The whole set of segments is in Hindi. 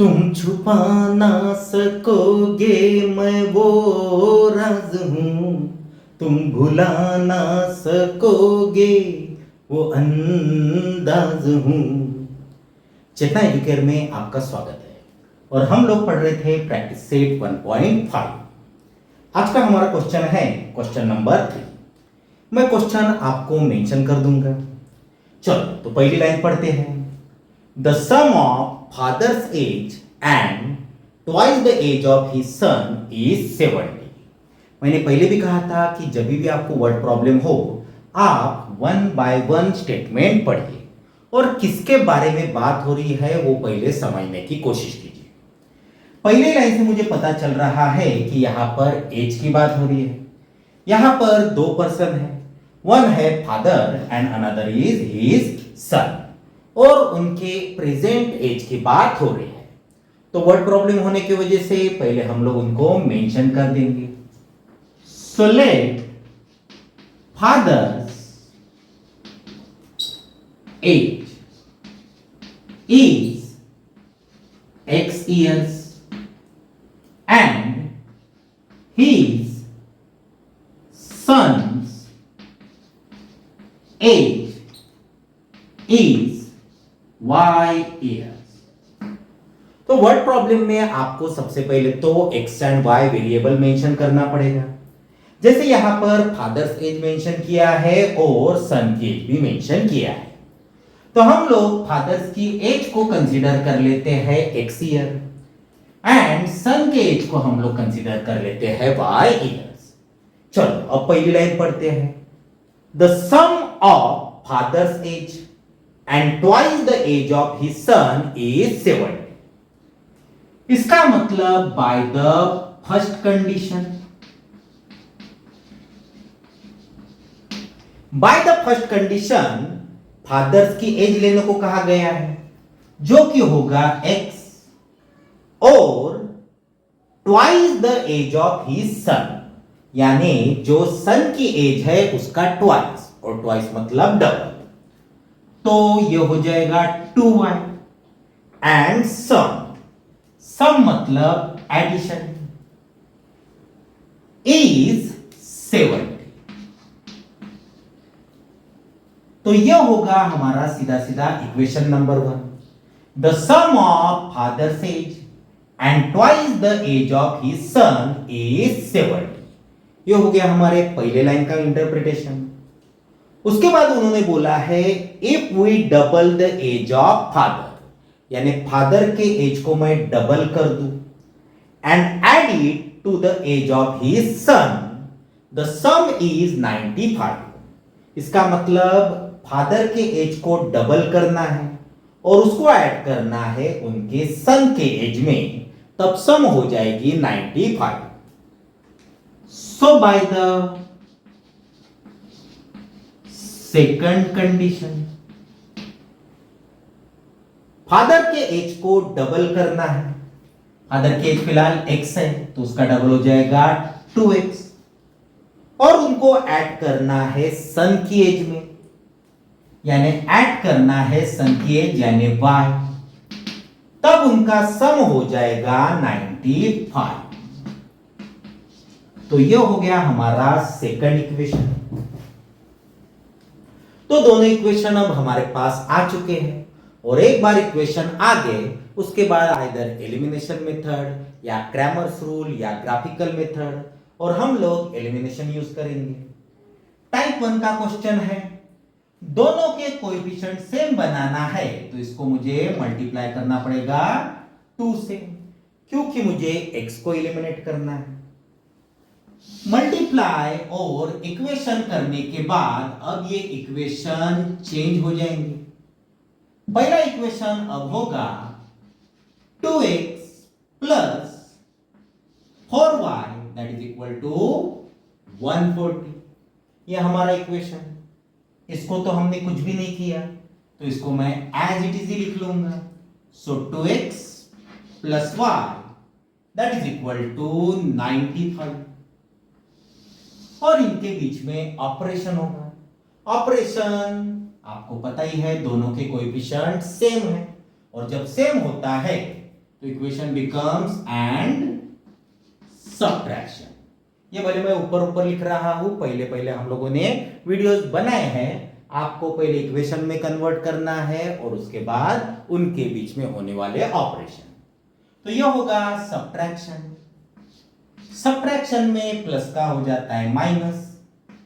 तुम छुपा ना सकोगे मैं वो राज हूँ, तुम भुला ना सकोगे वो अंदाज हूँ। चेतना एजुकेयर में आपका स्वागत है और हम लोग पढ़ रहे थे प्रैक्टिस सेट 1.5। आज का हमारा क्वेश्चन है क्वेश्चन नंबर 3। मैं क्वेश्चन आपको मेंशन कर दूंगा। चलो तो पहली लाइन पढ़ते हैं। The sum of fathers age and twice the age of his son is 70। मैंने पहले भी कहा था कि जब भी आपको वर्ड प्रॉब्लम हो आप 1 बाय 1 स्टेटमेंट पढ़िए और किसके बारे में बात हो रही है वो पहले समझने की कोशिश कीजिए। पहले लाइन से मुझे पता चल रहा है कि यहां पर एज की बात हो रही है। यहां पर दो पर्सन है, वन है father and another is his son, और उनके प्रेजेंट एज की बात हो रही है। तो वर्ड प्रॉब्लम होने की वजह से पहले हम लोग उनको मेंशन कर देंगे। So let father's age is x years and his son's age is y years। तो वर्ड प्रॉब्लम में आपको सबसे पहले तो x and y variable mention करना पड़ेगा। जैसे यहां पर फादर्स एज मेंशन किया है और सन की एज भी मेंशन किया है, तो हम लोग फादर्स की एज को कंसीडर कर लेते हैं x ईयर एंड सन के एज को हम लोग कंसीडर कर लेते हैं y ईयर्स। चलो अब पहली लाइन पढ़ते हैं। The sum of fathers age and twice the age of his son is 70। इसका मतलब by the first condition, by the first condition fathers की एज लेने को कहा गया है जो कि होगा x और twice the age of his son, यानी जो सन की एज है उसका ट्वाइस, और ट्वाइस मतलब डबल, तो ये हो जाएगा 2y एंड सम, सम मतलब एडिशन, इज 70। तो यह होगा हमारा सीधा सीधा equation number 1। The sum of fathers age and twice the age of his son is 70। यह हो गया हमारे पहले लाइन का इंटरप्रिटेशन। उसके बाद उन्होंने बोला है if we double the age of father, यानी फादर के एज को मैं डबल कर दूं and add it to the age of his son, the sum is 95। इसका मतलब फादर के एज को डबल करना है और उसको ऐड करना है उनके सन के एज में, तब सम हो जाएगी 95। So by the second condition father के एज को डबल करना है। फादर की एज फिलहाल x है तो उसका डबल हो जाएगा 2x, और उनको ऐड करना है सन की एज में, यानी ऐड करना है सन की एज यानी y, तब उनका सम हो जाएगा 95। तो यह हो गया हमारा सेकंड इक्वेशन। तो दोनों इक्वेशन अब हमारे पास आ चुके हैं, और एक बार इक्वेशन आ गए उसके बाद आइदर एलिमिनेशन मेथड या क्रैमर्स रूल या ग्राफिकल मेथड, और हम लोग एलिमिनेशन यूज करेंगे। टाइप 1 का क्वेश्चन है, दोनों के कोएफिशिएंट सेम बनाना है तो इसको मुझे मल्टीप्लाई करना पड़ेगा 2 से, क्योंकि मुझे x को एलिमिनेट करना है। मल्टीप्लाई और इक्वेशन करने के बाद अब ये इक्वेशन चेंज हो जाएंगे। पहला इक्वेशन अब होगा 2x plus 4y that is equal to 140। ये हमारा इक्वेशन, इसको तो हमने कुछ भी नहीं किया तो इसको मैं एज इट इज ही लिख लूंगा। So 2x plus y that is equal to 95, और इनके बीच में ऑपरेशन होगा। ऑपरेशन आपको पता ही है, दोनों के कोएफिशिएंट सेम है, और जब सेम होता है तो इक्वेशन बिकम्स एंड सब्ट्रैक्शन। ये भले मैं ऊपर ऊपर लिख रहा हूं, पहले पहले हम लोगों ने वीडियोस बनाए हैं। आपको पहले इक्वेशन में कन्वर्ट करना है और उसके बाद उनके बीच में होने वाले ऑपरेशन। तो यह होगा सब्ट्रैक्शन। सब्ट्रैक्शन में प्लस का हो जाता है माइनस,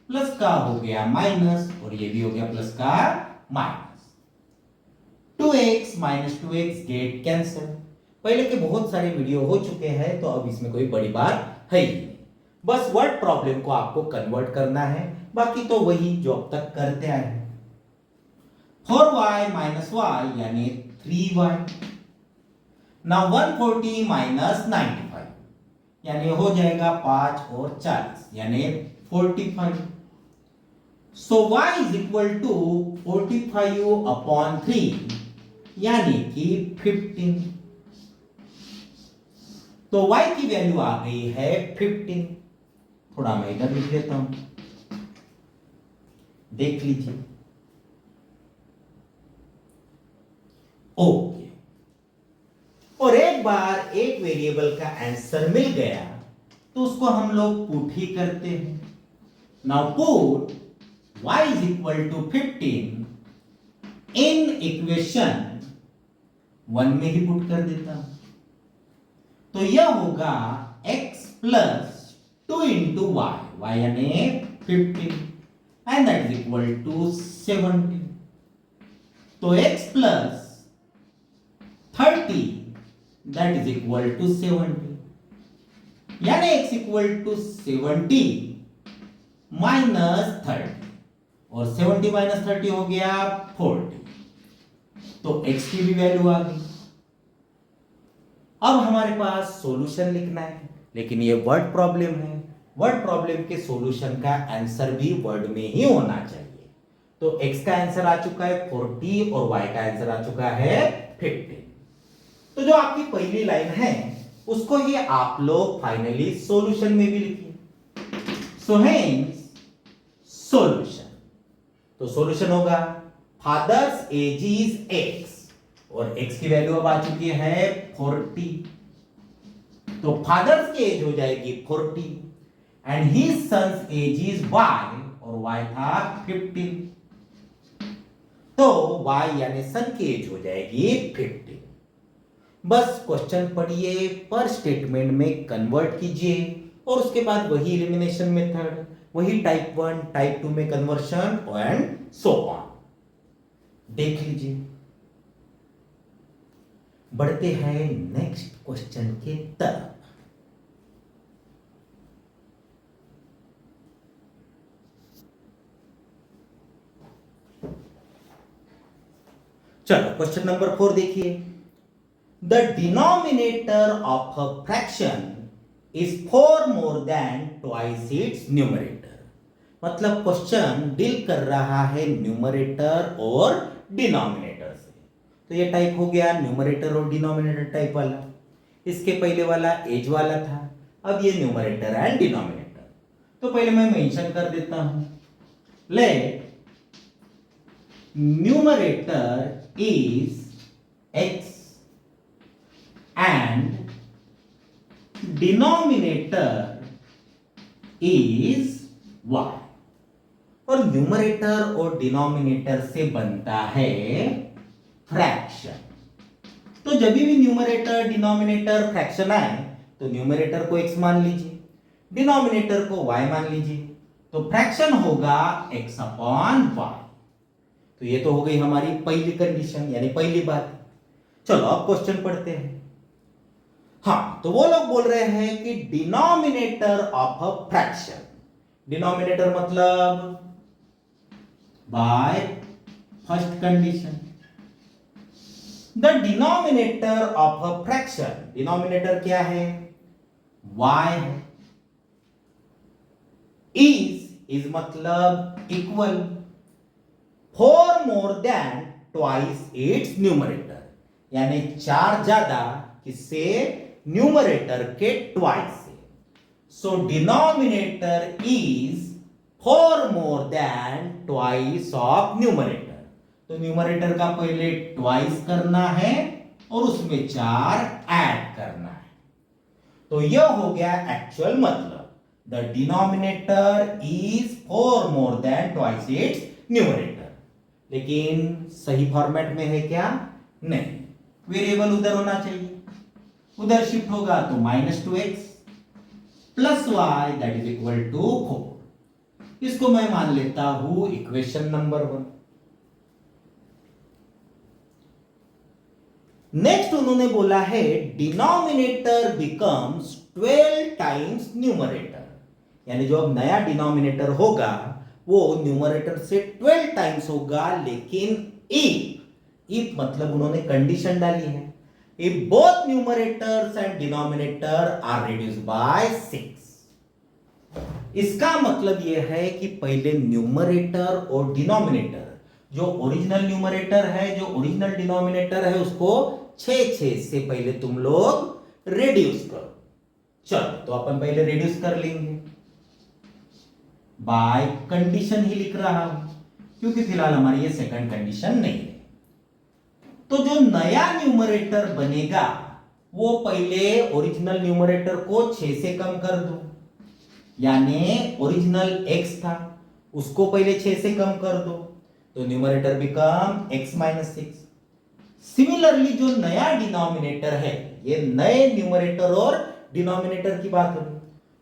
प्लस का हो गया माइनस, और ये भी हो गया प्लस का minus. 2x minus 2x get cancel. पहले के बहुत सारे वीडियो हो चुके हैं, तो अब इसमें कोई बड़ी बात है ही नहीं। बस वर्ड प्रॉब्लम को आपको कन्वर्ट करना है, बाकी तो वही जो अब तक करते आए हैं। 4y माइनस y यानी 3y। नाउ 140 माइनस 95 यानी हो जाएगा 5 और 40 यानी 45। So y is equal to 45 upon 3 यानी कि 15। तो y की वैल्यू आ गई है 15। थोड़ा मैं इधर लिख लेता हूं, देख लीजिए। ओके, और एक बार एक वेरिएबल का आंसर मिल गया तो उसको हम लोग पुट ही करते हैं। Now put y is equal to 15 in equation 1 में ही पुट कर देता हूं। तो यह होगा x प्लस 2 इंटू y यानी 15 and that is equal to 70। तो x plus 30 that is equal to 70 यानी x इक्वल टू 70 माइनस 30, और 70 माइनस 30 हो गया 40। तो x की भी वैल्यू आ गई। अब हमारे पास सॉल्यूशन लिखना है, लेकिन ये वर्ड प्रॉब्लम है। वर्ड प्रॉब्लम के सॉल्यूशन का आंसर भी वर्ड में ही होना चाहिए। तो x का आंसर आ चुका है 40 और y का आंसर आ चुका है 15। तो जो आपकी पहली लाइन है उसको ही आप लोग फाइनली सॉल्यूशन में भी लिखिए। So hence solution. तो सॉल्यूशन होगा फादर्स एज इज x, और x की वैल्यू अब आ चुकी है 40। तो फादर्स की एज हो जाएगी 40 and his sons age is y, और y था 15। तो y यानी सन की एज हो जाएगी 15। बस क्वेश्चन पढ़िए, पर स्टेटमेंट में कन्वर्ट कीजिए, और उसके बाद वही एलिमिनेशन मेथड, वही टाइप 1 टाइप 2 में कन्वर्शन एंड सो ऑन। देख लीजिए। बढ़ते हैं नेक्स्ट क्वेश्चन के तरफ। चलो क्वेश्चन नंबर 4 देखिए। The denominator of a fraction is 4 more than twice its numerator. मतलब क्वेश्चन डील कर रहा है न्यूमरेटर और डिनोमिनेटर से। तो ये टाइप हो गया न्यूमरेटर और डिनोमिनेटर टाइप वाला। इसके पहले वाला एज वाला था, अब ये न्यूमरेटर एंड डिनोमिनेटर। तो पहले मैं मेंशन कर देता हूं, let numerator is x and denominator is y। और न्यूमरेटर और डिनोमिनेटर से बनता है फ्रैक्शन। तो जब भी न्यूमरेटर डिनोमिनेटर फ्रैक्शन आए तो न्यूमरेटर को x मान लीजिए, डिनोमिनेटर को y मान लीजिए, तो फ्रैक्शन होगा x अपॉन y। तो ये तो हो गई हमारी पहली कंडीशन यानी पहली बात। चलो अब क्वेश्चन पढ़ते हैं। हाँ, तो वो लोग बोल रहे हैं कि denominator of a fraction, denominator मतलब by first condition, the denominator of a fraction, denominator क्या है y है, इज मतलब equal 4 more than twice its numerator, यानी 4 ज्यादा किससे, न्यूमरेटर के ट्वाइस से। So denominator is 4 more than twice of numerator. तो न्यूमरेटर का पहले ट्वाइस करना है और उसमें 4 ऐड करना है। तो यह हो गया एक्चुअल मतलब, the denominator is 4 more than twice its numerator. लेकिन सही फॉर्मेट में है क्या? नहीं, वेरिएबल उधर होना चाहिए, उधर शिफ्ट होगा तो -2x plus y that is equal to 4। इसको मैं मान लेता हूं इक्वेशन नंबर 1। नेक्स्ट उन्होंने बोला है डिनोमिनेटर बिकम्स 12 टाइम्स न्यूमरेटर, यानी जो अब नया डिनोमिनेटर होगा वो न्यूमरेटर से 12 टाइम्स होगा, लेकिन इफ मतलब उन्होंने कंडीशन डाली है, if both numerators and denominator are reduced by 6। इसका मतलब यह है कि पहले न्यूमरेटर और डिनोमिनेटर, जो ओरिजिनल न्यूमरेटर है जो ओरिजिनल डिनोमिनेटर है, उसको 6 से पहले तुम लोग रिड्यूस करो। चलो तो अपन पहले रिड्यूस कर लेंगे, बाय कंडीशन ही लिख रहा हूं क्योंकि फिलहाल हमारी ये सेकंड कंडीशन नहीं है। तो जो नया न्यूमरेटर बनेगा वो पहले ओरिजिनल न्यूमरेटर को 6 से कम कर दो, यानी ओरिजिनल x था उसको पहले 6 से कम कर दो, तो न्यूमरेटर बिकम x - 6। सिमिलरली जो नया डिनोमिनेटर है, ये नए न्यूमरेटर और डिनोमिनेटर की बात करूं,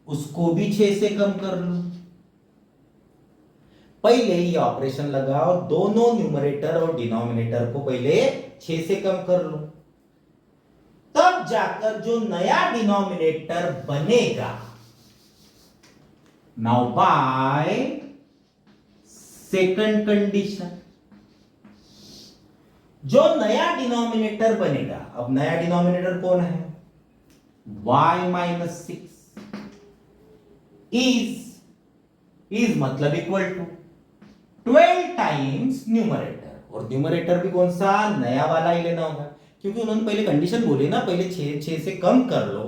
उसको भी 6 से कम कर लो। पहले ये ऑपरेशन लगाओ, दोनों न्यूमरेटर और डिनोमिनेटर को पहले 6 से कम कर लो, तब जाकर जो नया डिनोमिनेटर बनेगा, नाउ बाय सेकंड कंडीशन, जो नया डिनोमिनेटर बनेगा, अब नया डिनोमिनेटर कौन है? y - 6 इज मतलब इक्वल टू 12 टाइम्स न्यूमरेटर, और न्यूमरेटर भी कौन सा? नया वाला ही लेना होगा, क्योंकि उन्होंने पहले कंडीशन बोली ना, पहले 6 से कम कर लो,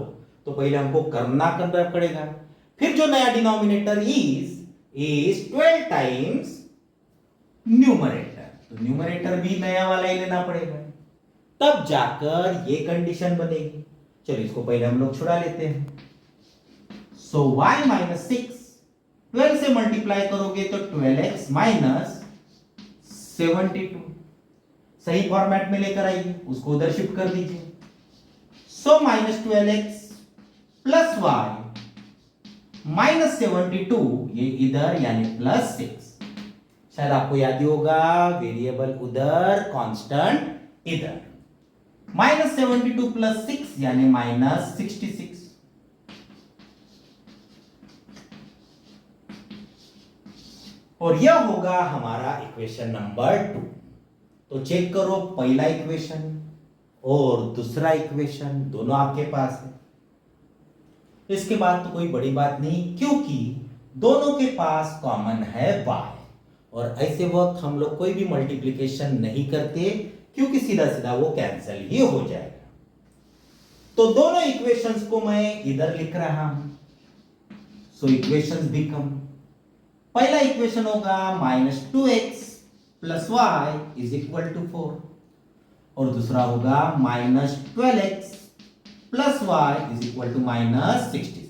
तो पहले हमको करना पड़ेगा। फिर जो नया डिनोमिनेटर इज 12 टाइम्स न्यूमरेटर, तो न्यूमरेटर भी नया वाला ही लेना पड़ेगा, तब जाकर ये कंडीशन बनेगी। चलो इसको पहले हम लोग छुड़ा लेते हैं। सो y - 6 12 से मल्टीप्लाई करोगे तो 12x - 72, सही फॉर्मेट में लेकर आइए, उसको उधर शिफ्ट कर दीजिए। सो -12x प्लस y -72, ये इधर यानी +6। शायद आपको याद ही होगा, वेरिएबल उधर कांस्टेंट इधर, -72 + 6 यानी -66। और यह होगा हमारा इक्वेशन नंबर 2। तो चेक करो, पहला इक्वेशन और दूसरा इक्वेशन दोनों आपके पास है। इसके बाद तो कोई बड़ी बात नहीं, क्योंकि दोनों के पास कॉमन है y, और ऐसे वक्त हम लोग कोई भी मल्टीप्लिकेशन नहीं करते, क्योंकि सीधा सीधा वो कैंसिल ही हो जाएगा। तो दोनों इक्वेशंस को मैं इधर लिख रहा हूं। सो इक्वेशंस बिकम, पहला इक्वेशन होगा -2x plus y is equal to 4, और दूसरा होगा -12x plus y is equal to -66।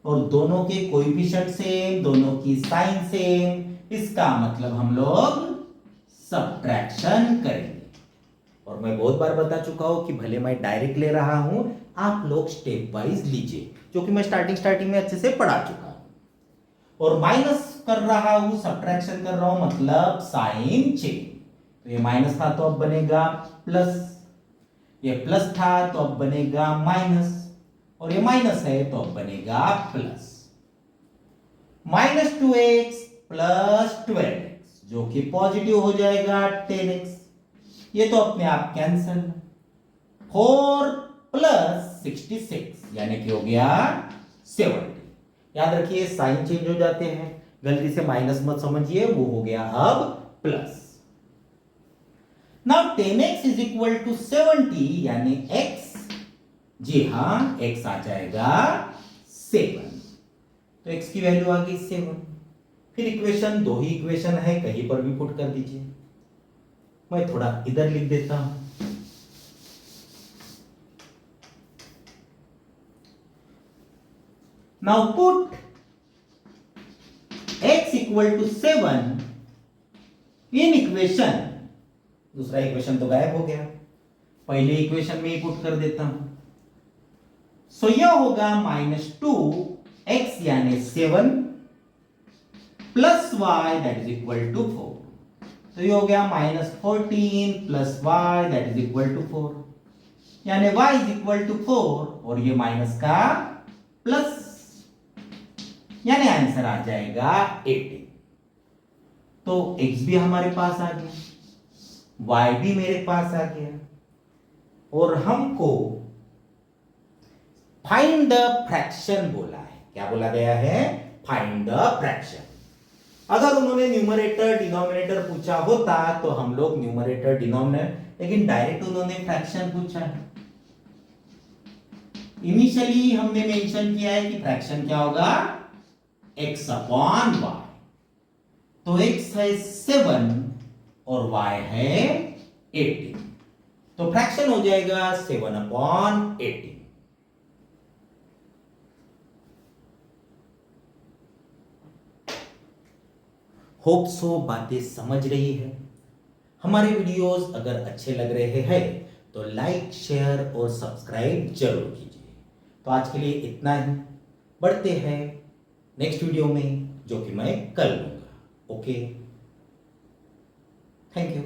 और दोनों के कोएफिशिएंट सेम, दोनों की साइन सेम, इसका मतलब हम लोग सब्ट्रैक्शन करेंगे। और मैं बहुत बार बता चुका हूं कि भले मैं डायरेक्ट ले रहा हूं, आप लोग स्टेप वाइज लीजिए, जो कि मैं स्टार्टिंग में अच्छे से पढ़ा चुका हूं। और माइनस कर रहा हूं, सब्ट्रैक्शन कर रहा हूं, मतलब साइन चेंज। तो ये माइनस था तो अब बनेगा प्लस, ये प्लस था तो अब बनेगा माइनस, और ये माइनस है तो अब बनेगा प्लस। -2x प्लस 12x जो कि पॉजिटिव हो जाएगा 10x, ये तो अपने आप कैंसिल। 4 प्लस 66 यानी कि हो गया 70। याद रखिए साइन चेंज हो जाते हैं, गलती से माइनस मत समझिए, वो हो गया अब plus. Now 10x is equal to 70 यानी x, जी हां x आ जाएगा 7, तो x की वैल्यू आ गई 7। फिर दो ही इक्वेशन है, कहीं पर भी पुट कर दीजिए। मैं थोड़ा इधर लिख देता हूं। Now put x equal to 7 in equation, दूसरा इक्वेशन तो गायब हो गया, पहले इक्वेशन में ही पुट कर देता हूं। सो यह होगा -2x यानी 7 plus y that is equal to 4। तो ये हो गया -14 plus y that is equal to 4, यानी y इज इक्वल टू 4 और ये माइनस का प्लस, यानी आंसर आ जाएगा 18। तो x भी हमारे पास आ गया, y भी मेरे पास आ गया, और हमको फाइंड द फ्रैक्शन बोला है। क्या बोला गया है? Find the fraction. अगर उन्होंने न्यूमरेटर डिनोमिनेटर पूछा होता तो हम लोग न्यूमरेटर डिनोमिनेटर, लेकिन डायरेक्ट उन्होंने फ्रैक्शन पूछा है। इनिशियली हमने मेंशन किया है कि फ्रैक्शन क्या होगा? x upon y। तो x है 7 और y है 18, तो फ्रैक्शन हो जाएगा 7 अपॉन 18। होप सो बातें समझ रही है। हमारे वीडियोस अगर अच्छे लग रहे हैं तो लाइक, शेयर और सब्सक्राइब जरूर कीजिए। तो आज के लिए इतना ही, बढ़ते हैं नेक्स्ट वीडियो में जो कि मैं कल लूंगा। Okay, thank you.